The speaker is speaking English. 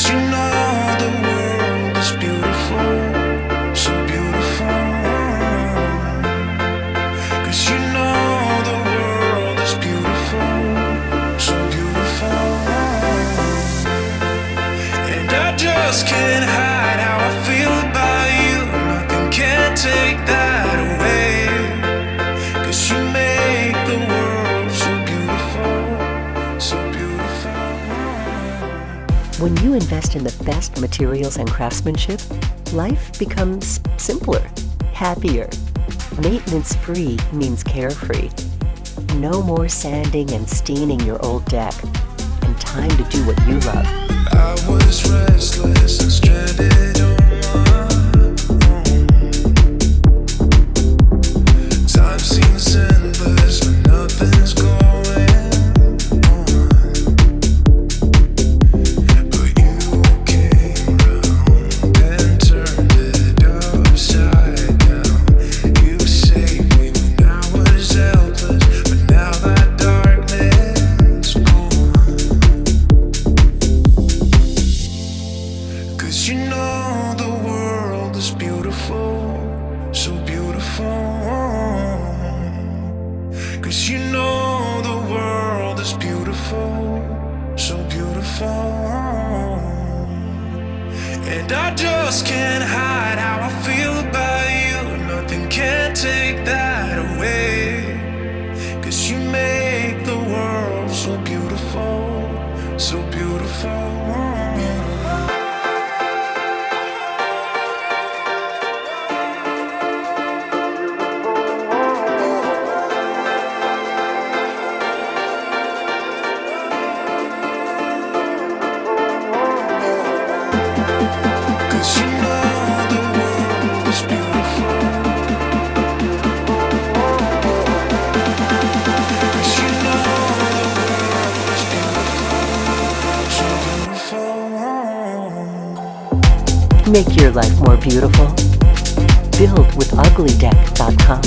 you know the world is beautiful, so beautiful. 'Cause you know the world is beautiful, so beautiful. And I just can't hide how I feel about you. Nothing can take that away. 'Cause you make the world so beautiful, so beautiful. When you invest in the best materials and craftsmanship, life becomes simpler, happier. Maintenance-free means carefree. No more sanding and staining your old deck, and time to do what you love. I was restless and stranded on my own. Time seems endless when nothing's going on. But you came round and turned it upside down. You saved me when I was helpless, but now that darkness gone. 'Cause you know the world is beautiful, so beautiful. 'Cause you know the world is beautiful, so beautiful. And I just can't hide how I feel about you. Nothing can take that away. 'Cause you make the world so beautiful, so beautiful. Cause you know the world is beautiful. Cause you know the world is beautiful, so beautiful. Make your life more beautiful. Build with UglyDeck.com.